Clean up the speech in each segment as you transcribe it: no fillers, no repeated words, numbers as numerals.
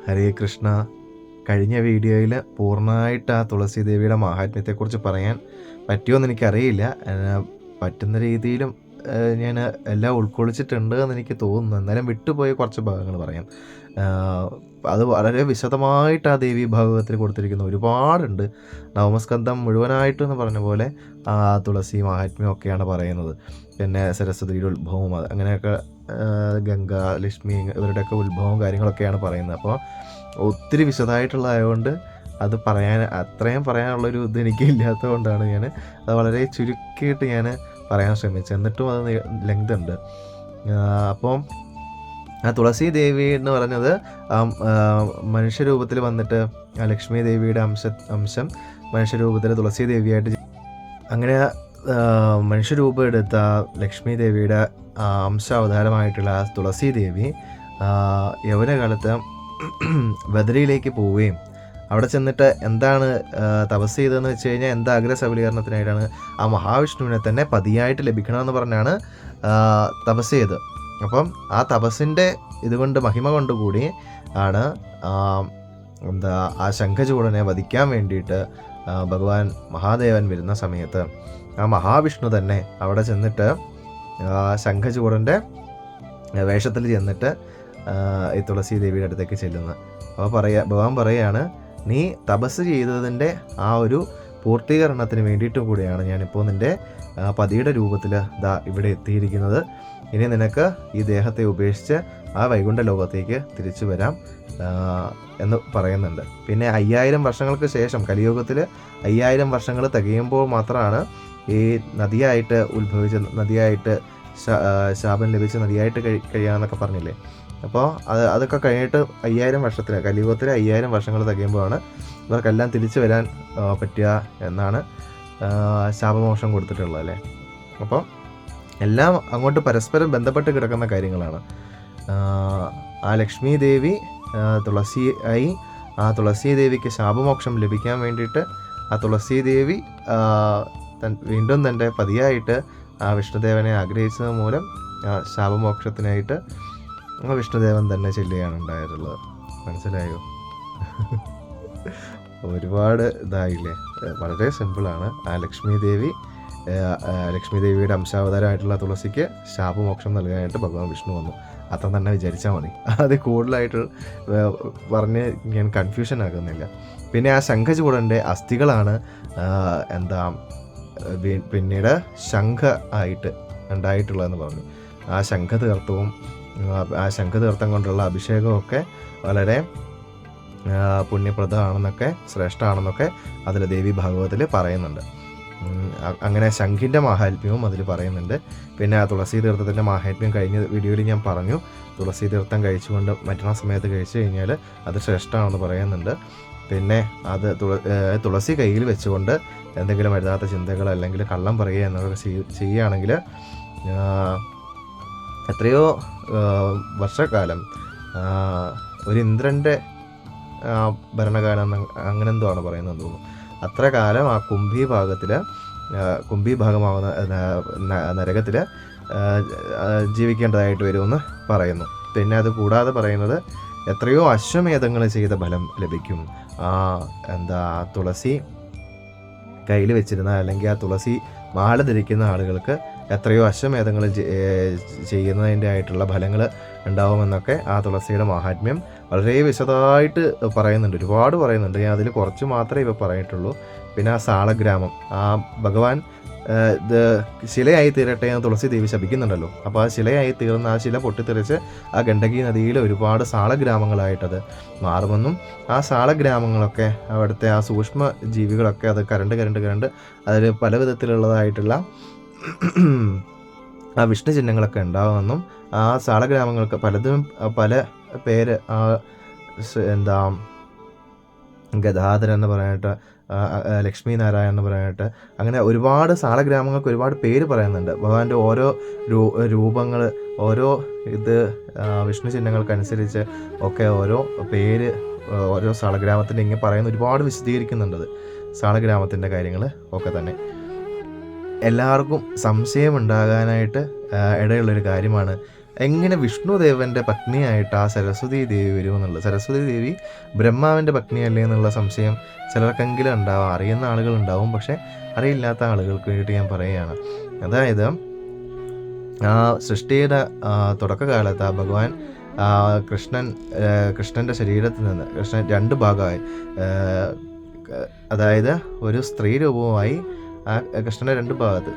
ഹരേ കൃഷ്ണ. കഴിഞ്ഞ വീഡിയോയിൽ പൂർണ്ണമായിട്ട് ആ തുളസി ദേവിയുടെ മാഹാത്മ്യത്തെക്കുറിച്ച് പറയാൻ പറ്റുമോയെന്ന് എനിക്കറിയില്ല. പറ്റുന്ന രീതിയിലും ഞാൻ എല്ലാം ഉൾക്കൊള്ളിച്ചിട്ടുണ്ട് എന്ന് എനിക്ക് തോന്നുന്നു. എന്നാലും വിട്ടുപോയ കുറച്ച് ഭാഗങ്ങൾ പറയാം. അത് വളരെ വിശദമായിട്ട് ആ ദേവി ഭാഗവതത്തിൽ കൊടുത്തിരിക്കുന്ന ഒരുപാടുണ്ട്. നവമസ്കന്ധം മുഴുവനായിട്ടെന്ന് പറഞ്ഞ പോലെ ആ തുളസി മാഹാത്മ്യമൊക്കെയാണ് പറയുന്നത്. പിന്നെ സരസ്വതിയുടെ ഉത്ഭവം അങ്ങനെയൊക്കെ, ഗംഗ, ലക്ഷ്മി ഇവരുടെയൊക്കെ ഉത്ഭവവും കാര്യങ്ങളൊക്കെയാണ് പറയുന്നത്. അപ്പോൾ ഒത്തിരി വിശദമായിട്ടുള്ളതായതുകൊണ്ട് അത് അത്രയും പറയാനുള്ളൊരു ഇത് എനിക്ക് ഇല്ലാത്തത് കൊണ്ടാണ് ഞാൻ അത് വളരെ ചുരുക്കിയിട്ട് ഞാൻ പറയാൻ ശ്രമിച്ചത്. എന്നിട്ടും അത് ലെങ്ത് ഉണ്ട്. അപ്പം ആ തുളസി ദേവി എന്ന് പറഞ്ഞത് മനുഷ്യരൂപത്തിൽ വന്നിട്ട് ആ ലക്ഷ്മി ദേവിയുടെ അംശം മനുഷ്യരൂപത്തിൽ തുളസി ദേവിയായിട്ട്, അങ്ങനെ മനുഷ്യരൂപം എടുത്ത ലക്ഷ്മി ദേവിയുടെ അംശാവതാരമായിട്ടുള്ള തുളസി ദേവി യൗവനകാലത്ത് ബദരിയിലേക്ക് പോവുകയും അവിടെ ചെന്നിട്ട് എന്താണ് തപസ് ചെയ്തതെന്ന് വെച്ച് കഴിഞ്ഞാൽ എന്താ ആഗ്രഹ സബലീകരണത്തിനായിട്ടാണ് ആ മഹാവിഷ്ണുവിനെ തന്നെ പതിയായിട്ട് ലഭിക്കണമെന്ന് പറഞ്ഞാണ് തപസ് ചെയ്തത്. അപ്പം ആ തപസ്സിൻ്റെ ഇതുകൊണ്ട് മഹിമ കൊണ്ടുകൂടി ആണ് ആ ശംഖചൂടനെ വധിക്കാൻ വേണ്ടിയിട്ട് ഭഗവാൻ മഹാദേവൻ വരുന്ന സമയത്ത് ആ മഹാവിഷ്ണു തന്നെ അവിടെ ചെന്നിട്ട് ശംഖചൂടൻ്റെ വേഷത്തിൽ ചെന്നിട്ട് ഈ തുളസി ദേവിയുടെ അടുത്തേക്ക് ചെല്ലുന്നത്. അപ്പോൾ ഭഗവാൻ പറയുകയാണ്, നീ തപസ് ചെയ്തതിൻ്റെ ആ ഒരു പൂർത്തീകരണത്തിന് വേണ്ടിയിട്ടും കൂടിയാണ് ഞാനിപ്പോൾ നിൻ്റെ പതിയുടെ രൂപത്തിൽ ഇവിടെ എത്തിയിരിക്കുന്നത്. ഇനി നിനക്ക് ഈ ദേഹത്തെ ഉപേക്ഷിച്ച് ആ വൈകുണ്ഠ ലോകത്തേക്ക് തിരിച്ചു വരാം എന്ന് പറയുന്നുണ്ട്. പിന്നെ 5000 വർഷങ്ങൾക്ക് ശേഷം കലിയുഗത്തിൽ 5000 വർഷങ്ങൾ തികയുമ്പോൾ മാത്രമാണ് ഈ നദിയായിട്ട് നദിയായിട്ട് ശാപം ലഭിച്ച് നദിയായിട്ട് കഴിയാമെന്നൊക്കെ പറഞ്ഞില്ലേ. അപ്പോൾ അതൊക്കെ കഴിഞ്ഞിട്ട് 5000 വർഷത്തിന് കലിയുഗത്തിൽ 5000 വർഷങ്ങൾ തികയുമ്പോഴാണ് ഇവർക്കെല്ലാം തിരിച്ചു വരാൻ പറ്റുക എന്നാണ് ശാപമോക്ഷം കൊടുത്തിട്ടുള്ളത് അല്ലേ. അപ്പോൾ എല്ലാം അങ്ങോട്ട് പരസ്പരം ബന്ധപ്പെട്ട് കിടക്കുന്ന കാര്യങ്ങളാണ്. ആ ലക്ഷ്മി ദേവി ആ തുളസി ദേവിക്ക് ശാപമോക്ഷം ലഭിക്കാൻ വേണ്ടിയിട്ട് ആ തുളസി ദേവി വീണ്ടും തൻ്റെ പതിയായിട്ട് ആ വിഷ്ണുദേവനെ ആഗ്രഹിച്ചത് മൂലം ശാപമോക്ഷത്തിനായിട്ട് വിഷ്ണുദേവൻ തന്നെ ചെല്ലുകയാണ് ഉണ്ടായിട്ടുള്ളത്. മനസ്സിലായോ? ഒരുപാട് ഇതായില്ലേ. വളരെ സിമ്പിളാണ്. ആ ലക്ഷ്മി ദേവിയുടെ അംശാവതാരമായിട്ടുള്ള തുളസിക്ക് ശാപമോക്ഷം നൽകാനായിട്ട് ഭഗവാൻ വിഷ്ണു വന്നു. അത്ര തന്നെ വിചാരിച്ചാൽ മതി. അത് കൂടുതലായിട്ട് പറഞ്ഞ് ഞാൻ കൺഫ്യൂഷൻ ആക്കുന്നില്ല. പിന്നെ ആ ശംഖചൂടൻ്റെ അസ്ഥികളാണ് പിന്നീട് ശംഖ ആയിട്ട് ഉണ്ടായിട്ടുള്ളതെന്ന് പറഞ്ഞു. ആ ശംഖതീർത്ഥം കൊണ്ടുള്ള അഭിഷേകമൊക്കെ വളരെ പുണ്യപ്രദമാണെന്നൊക്കെ ശ്രേഷ്ഠമാണെന്നൊക്കെ അതിൽ ദേവി ഭാഗവതത്തിൽ പറയുന്നുണ്ട്. അങ്ങനെ ശംഖിൻ്റെ മാഹാത്മ്യവും അതിൽ പറയുന്നുണ്ട്. പിന്നെ ആ തുളസി തീർത്ഥത്തിൻ്റെ മാഹാത്മ്യം കഴിഞ്ഞ വീഡിയോയിൽ ഞാൻ പറഞ്ഞു. തുളസി തീർത്ഥം കഴിച്ചുകൊണ്ട് മറ്റന്നാൾ സമയത്ത് കഴിച്ചു കഴിഞ്ഞാൽ അത് ശ്രേഷ്ഠമാണെന്ന് പറയുന്നുണ്ട്. പിന്നെ അത് തുളസി കയ്യിൽ വെച്ചുകൊണ്ട് എന്തെങ്കിലും എഴുതാത്ത ചിന്തകൾ അല്ലെങ്കിൽ കള്ളം പറയുക എന്നൊക്കെ ചെയ്യുകയാണെങ്കിൽ എത്രയോ വർഷക്കാലം ഒരു ഇന്ദ്രൻ്റെ ഭരണകാലം അങ്ങനെ എന്തോ ആണ് പറയുന്നതെന്ന് തോന്നുന്നു. അത്ര കാലം ആ കുംഭീഭാഗമാവുന്ന നരകത്തിൽ ജീവിക്കേണ്ടതായിട്ട് വരുമെന്ന് പറയുന്നു. പിന്നെ അത് കൂടാതെ പറയുന്നത് എത്രയോ അശ്വമേധങ്ങൾ ചെയ്ത ഫലം ലഭിക്കും. തുളസി കയ്യിൽ വെച്ചിരുന്ന അല്ലെങ്കിൽ ആ തുളസി മാല ധരിക്കുന്ന ആളുകൾക്ക് എത്രയോ അശ്വമേധങ്ങൾ ചെയ്യുന്നതിൻ്റെ ആയിട്ടുള്ള ഫലങ്ങൾ ഉണ്ടാവുമെന്നൊക്കെ ആ തുളസിയുടെ മാഹാത്മ്യം വളരെ വിശദമായിട്ട് പറയുന്നുണ്ട്. ഒരുപാട് പറയുന്നുണ്ട്. ഞാൻ അതിൽ കുറച്ച് മാത്രമേ ഇപ്പോൾ പറഞ്ഞിട്ടുള്ളൂ. പിന്നെ ആ സാളഗ്രാമം, ആ ഭഗവാൻ ശിലയായി തീരട്ടെ എന്ന് തുളസി ദേവി ശപിക്കുന്നുണ്ടല്ലോ. അപ്പോൾ ആ ശിലയായി തീർന്ന ആ ശില പൊട്ടിത്തെറിച്ച് ആ ഗണ്ഡകി നദിയിൽ ഒരുപാട് സാളഗ്രാമങ്ങളായിട്ടത് മാറുമെന്നും ആ സാളഗ്രാമങ്ങളൊക്കെ അവിടുത്തെ ആ സൂക്ഷ്മ ജീവികളൊക്കെ അത് കരണ്ട് അതിൽ പല വിധത്തിലുള്ളതായിട്ടുള്ള ആ വിഷ്ണു ചിഹ്നങ്ങളൊക്കെ ഉണ്ടാകുമെന്നും ആ സാളഗ്രാമങ്ങൾക്ക് പലതും പല പേര് ഗദാധരൻ എന്ന് പറയാനായിട്ട്, ലക്ഷ്മി നാരായണൻ എന്ന് പറയാനായിട്ട്, അങ്ങനെ ഒരുപാട് സാളഗ്രാമങ്ങൾക്ക് ഒരുപാട് പേര് പറയുന്നുണ്ട്. ഭഗവാന്റെ ഓരോ രൂപങ്ങൾ, ഓരോ വിഷ്ണു ചിഹ്നങ്ങൾക്കനുസരിച്ച് ഒക്കെ ഓരോ പേര് ഓരോ സാളഗ്രാമത്തിൻ്റെ ഇങ്ങനെ പറയുന്ന ഒരുപാട് വിശദീകരിക്കുന്നുണ്ട് സാളഗ്രാമത്തിൻ്റെ കാര്യങ്ങൾ ഒക്കെ തന്നെ. എല്ലാവർക്കും സംശയം ഉണ്ടാകാനായിട്ട് ഇടയുള്ളൊരു കാര്യമാണ് എങ്ങനെ വിഷ്ണുദേവൻ്റെ പത്നിയായിട്ട് ആ സരസ്വതി ദേവി വരുമെന്നുള്ളത്. സരസ്വതി ദേവി ബ്രഹ്മാവിൻ്റെ പത്നിയല്ലേ എന്നുള്ള സംശയം ചിലർക്കെങ്കിലും ഉണ്ടാവും, അറിയുന്ന ആളുകളുണ്ടാവും, പക്ഷേ അറിയില്ലാത്ത ആളുകൾക്ക് വേണ്ടിയിട്ട് ഞാൻ പറയുകയാണ്. അതായത് ആ സൃഷ്ടിയുടെ തുടക്കകാലത്ത് ആ ഭഗവാൻ കൃഷ്ണൻ്റെ ശരീരത്തിൽ നിന്ന് കൃഷ്ണൻ രണ്ട് ഭാഗമായി, അതായത് ഒരു സ്ത്രീ രൂപവുമായി ആ കൃഷ്ണൻ്റെ രണ്ട് ഭാഗത്ത്,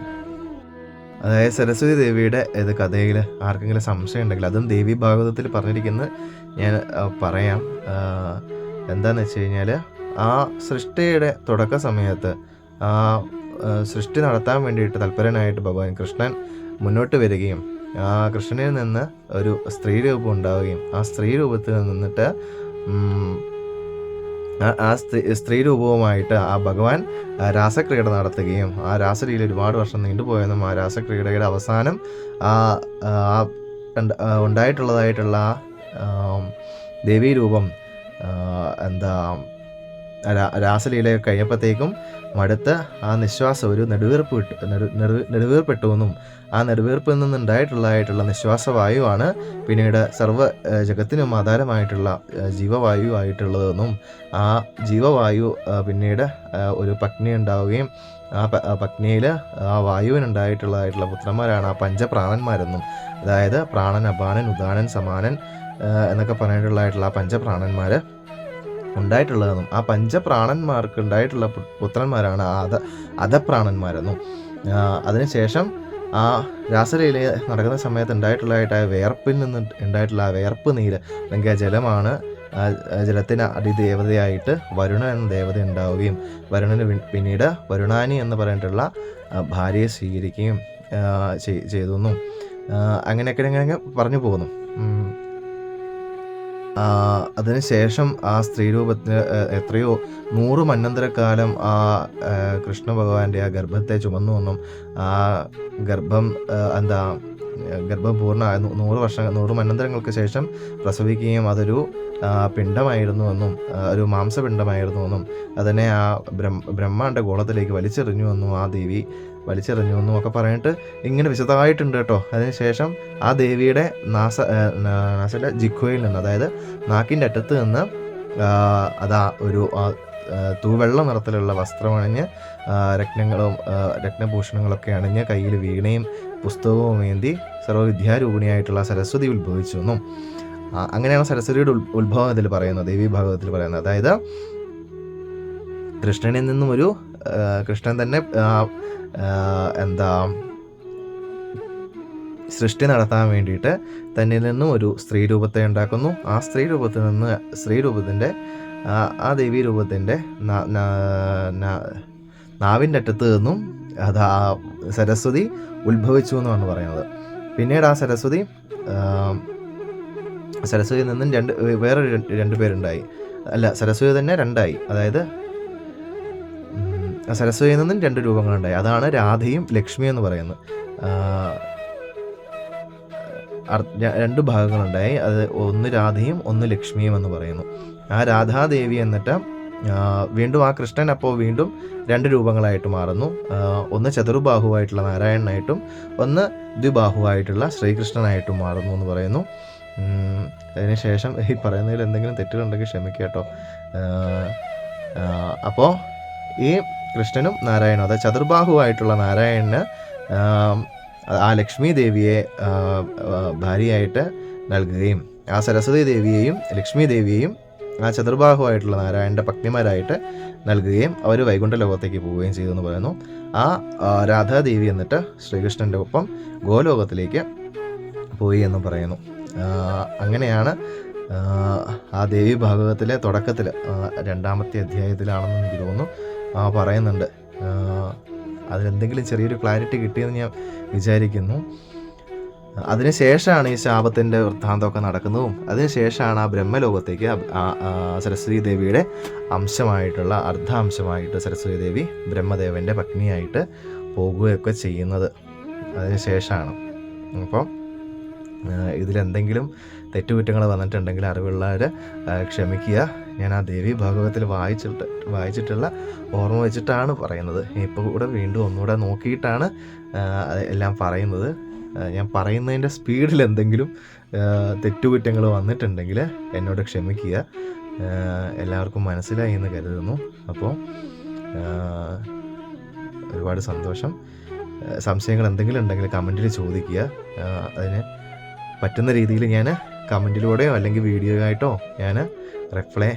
അതായത് സരസ്വതി ദേവിയുടെ ഇത് കഥയിൽ ആർക്കെങ്കിലും സംശയം ഉണ്ടെങ്കിൽ അതും ദേവി ഭാഗവതത്തിൽ പറഞ്ഞിരിക്കുന്നത് ഞാൻ പറയാം. എന്താണെന്ന് വെച്ച് കഴിഞ്ഞാൽ ആ സൃഷ്ടിയുടെ തുടക്ക സമയത്ത് ആ സൃഷ്ടി നടത്താൻ വേണ്ടിയിട്ട് തൽപരനായിട്ട് ഭഗവാൻ കൃഷ്ണൻ മുന്നോട്ട് വരികയും ആ കൃഷ്ണനിൽ നിന്ന് ഒരു സ്ത്രീ രൂപം ഉണ്ടാവുകയും ആ സ്ത്രീ രൂപത്തിൽ നിന്നിട്ട് ആ സ്ത്രീ രൂപവുമായിട്ട് ആ ഭഗവാൻ രാസക്രീഡ നടത്തുകയും ആ രാസലീല ഒരുപാട് വർഷം നീണ്ടുപോയെന്നും ആ രാസക്രീഡയുടെ അവസാനം ഉണ്ടായിട്ടുള്ളതായിട്ടുള്ള ദേവീരൂപം രാസലീല കഴിഞ്ഞപ്പോഴത്തേക്കും മടുത്ത് ആ നിശ്വാസം ഒരു നെടുവീർപ്പെട്ടുവെന്നും ആ നെടുവീർപ്പിൽ നിന്നുണ്ടായിട്ടുള്ളതായിട്ടുള്ള നിശ്വാസവായുവാണ് പിന്നീട് സർവ്വ ജഗത്തിനും ആധാരമായിട്ടുള്ള ജീവവായു ആയിട്ടുള്ളതെന്നും ആ ജീവവായു പിന്നീട് ഒരു പത്നി ഉണ്ടാവുകയും ആ പത്നിയിൽ ആ വായുവിനുണ്ടായിട്ടുള്ളതായിട്ടുള്ള പുത്രന്മാരാണ് ആ പഞ്ചപ്രാണന്മാരെന്നും, അതായത് പ്രാണൻ, അപാനൻ, ഉദാനൻ, സമാനൻ എന്നൊക്കെ പറഞ്ഞിട്ടുള്ളതായിട്ടുള്ള ആ പഞ്ചപ്രാണന്മാർ ഉണ്ടായിട്ടുള്ളതെന്നും ആ പഞ്ചപ്രാണന്മാർക്ക് ഉണ്ടായിട്ടുള്ള പുത്രന്മാരാണ് അധപ്രാണന്മാരെന്നും, അതിനുശേഷം ആ രാസലീല നടക്കുന്ന സമയത്ത് ഉണ്ടായിട്ടുള്ളതായിട്ട് വേർപ്പിൽ നിന്ന് ഉണ്ടായിട്ടുള്ള ആ വേർപ്പ് നീര് അല്ലെങ്കിൽ ആ ജലമാണ് ജലത്തിന് അതിദേവതയായിട്ട് വരുണൻ എന്ന ദേവത ഉണ്ടാവുകയും വരുണന് പിന്നീട് വരുണാനി എന്ന് പറഞ്ഞിട്ടുള്ള ഭാര്യയെ സ്വീകരിക്കുകയും ചെയ്തെന്നും അങ്ങനെയൊക്കെ പറഞ്ഞു പോകുന്നു. അതിനുശേഷം ആ സ്ത്രീരൂപത്തിന് എത്രയോ 100 മന്വന്തരക്കാലം ആ കൃഷ്ണ ഭഗവാന്റെ ആ ഗർഭത്തെ ചുമന്നുവെന്നും ആ ഗർഭം ഗർഭം പൂർണ്ണ 100 മന്വന്തരങ്ങൾക്ക് ശേഷം പ്രസവിക്കുകയും അതൊരു പിണ്ഡമായിരുന്നുവെന്നും ഒരു മാംസപിണ്ഡമായിരുന്നുവെന്നും അതിനെ ആ ബ്രഹ്മാണ്ട ഗോളത്തിലേക്ക് വലിച്ചെറിഞ്ഞുവെന്നും ആ ദേവി വലിച്ചെറിഞ്ഞുവെന്നും ഒക്കെ പറഞ്ഞിട്ട് ഇങ്ങനെ വിശദമായിട്ടുണ്ട് കേട്ടോ. അതിനുശേഷം ആ ദേവിയുടെ നാസല ജിഖ്വയിൽ നിന്ന്, അതായത് നാക്കിൻ്റെ അറ്റത്ത് നിന്ന് ഒരു തൂവെള്ള നിറത്തിലുള്ള വസ്ത്രമണിഞ്ഞ് രത്നഭൂഷണങ്ങളൊക്കെ അണിഞ്ഞ് കയ്യിൽ വീണയും പുസ്തകവും ഏന്തി സർവ്വവിദ്യാരൂപിണിയായിട്ടുള്ള സരസ്വതി ഉത്ഭവിച്ചു എന്നും, അങ്ങനെയാണ് സരസ്വതിയുടെ ഉത്ഭവം ഇതിൽ പറയുന്നത്, ദേവി ഭാഗവതത്തിൽ പറയുന്നത്. അതായത് കൃഷ്ണനിൽ നിന്നും കൃഷ്ണൻ തന്നെ സൃഷ്ടി നടത്താൻ വേണ്ടിയിട്ട് തന്നിൽ നിന്നും ഒരു സ്ത്രീ രൂപത്തെ ഉണ്ടാക്കുന്നു. ആ സ്ത്രീ രൂപത്തിൻ്റെ ആ ദേവീ രൂപത്തിൻ്റെ നാവിൻ്റെ അറ്റത്ത് നിന്നും സരസ്വതി ഉത്ഭവിച്ചു എന്നാണ് പറയുന്നത്. പിന്നീട് ആ സരസ്വതിയിൽ നിന്നും വേറെ രണ്ട് പേരുണ്ടായി, അല്ല സരസ്വതി തന്നെ രണ്ടായി, അതായത് സരസ്വതിയിൽ നിന്നും 2 രൂപങ്ങളുണ്ടായി. അതാണ് രാധയും ലക്ഷ്മി എന്ന് പറയുന്നത്. 2 ഭാഗങ്ങളുണ്ടായി, അത് ഒന്ന് രാധയും ഒന്ന് ലക്ഷ്മിയും എന്ന് പറയുന്നു. ആ രാധാദേവി എന്നിട്ട് വീണ്ടും ആ കൃഷ്ണൻ അപ്പോൾ വീണ്ടും 2 രൂപങ്ങളായിട്ട് മാറുന്നു. ഒന്ന് ചതുർബാഹുവായിട്ടുള്ള നാരായണനായിട്ടും ഒന്ന് ദ്വിബാഹുവായിട്ടുള്ള ശ്രീകൃഷ്ണനായിട്ടും മാറുന്നു എന്ന് പറയുന്നു. അതിനുശേഷം ഈ പറയുന്നതിൽ എന്തെങ്കിലും തെറ്റുകളുണ്ടെങ്കിൽ ക്ഷമിക്കുക കേട്ടോ. അപ്പോൾ ഈ കൃഷ്ണനും നാരായണനും, അതായത് ചതുർബാഹുവായിട്ടുള്ള നാരായണന് ആ ലക്ഷ്മി ദേവിയെ ഭാര്യയായിട്ട് നൽകുകയും ആ സരസ്വതി ദേവിയെയും ലക്ഷ്മി ദേവിയെയും ആ ചതുർബാഹുവായിട്ടുള്ള നാരായണൻ്റെ പത്നിമാരായിട്ട് നൽകുകയും അവർ വൈകുണ്ഠ ലോകത്തേക്ക് പോവുകയും ചെയ്തു എന്ന് പറയുന്നു. ആ രാധാദേവി എന്നിട്ട് ശ്രീകൃഷ്ണൻ്റെ ഒപ്പം ഗോലോകത്തിലേക്ക് പോയി എന്ന് പറയുന്നു. അങ്ങനെയാണ് ആ ദേവി ഭാഗവതത്തിലെ തുടക്കത്തിൽ 2ാമത്തെ അധ്യായത്തിലാണെന്ന് എനിക്ക് തോന്നുന്നു പറയുന്നുണ്ട്. അതിലെന്തെങ്കിലും ചെറിയൊരു ക്ലാരിറ്റി കിട്ടിയെന്ന് ഞാൻ വിചാരിക്കുന്നു. അതിനുശേഷമാണ് ഈ ശാപത്തിൻ്റെ വൃത്താന്തമൊക്കെ നടക്കുന്നതും അതിനുശേഷമാണ് ആ ബ്രഹ്മലോകത്തേക്ക് സരസ്വതി ദേവിയുടെ അംശമായിട്ടുള്ള അർദ്ധാംശമായിട്ട് സരസ്വതി ദേവി ബ്രഹ്മദേവൻ്റെ പത്നിയായിട്ട് പോകുകയൊക്കെ ചെയ്യുന്നത് അതിനുശേഷമാണ്. അപ്പം ഇതിലെന്തെങ്കിലും തെറ്റുകുറ്റങ്ങൾ വന്നിട്ടുണ്ടെങ്കിൽ അറിവുള്ളവർ ക്ഷമിക്കുക. ഞാൻ ആ ദേവി ഭാഗവതത്തിൽ വായിച്ചിട്ടുള്ള ഓർമ്മ വെച്ചിട്ടാണ് പറയുന്നത്. ഇപ്പോൾ കൂടെ വീണ്ടും ഒന്നുകൂടെ നോക്കിയിട്ടാണ് എല്ലാം പറയുന്നത്. ഞാൻ പറയുന്നതിൻ്റെ സ്പീഡിൽ എന്തെങ്കിലും തെറ്റുകുറ്റങ്ങൾ വന്നിട്ടുണ്ടെങ്കിൽ എന്നോട് ക്ഷമിക്കുക. എല്ലാവർക്കും മനസ്സിലായി എന്ന് കരുതുന്നു. അപ്പോൾ ഒരുപാട് സന്തോഷം. സംശയങ്ങൾ എന്തെങ്കിലും ഉണ്ടെങ്കിൽ കമൻറ്റിൽ ചോദിക്കുക. അതിന് പറ്റുന്ന രീതിയിൽ ഞാൻ കമൻറ്റിലൂടെയോ അല്ലെങ്കിൽ വീഡിയോ ആയിട്ടോ ഞാൻ റിപ്ലൈ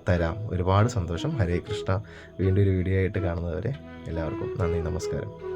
തരാം. ഒരുപാട് സന്തോഷം. ഹരേ കൃഷ്ണ. വീണ്ടും ഒരു വീഡിയോ ആയിട്ട് കാണുന്നവരെ എല്ലാവർക്കും നന്ദി, നമസ്കാരം.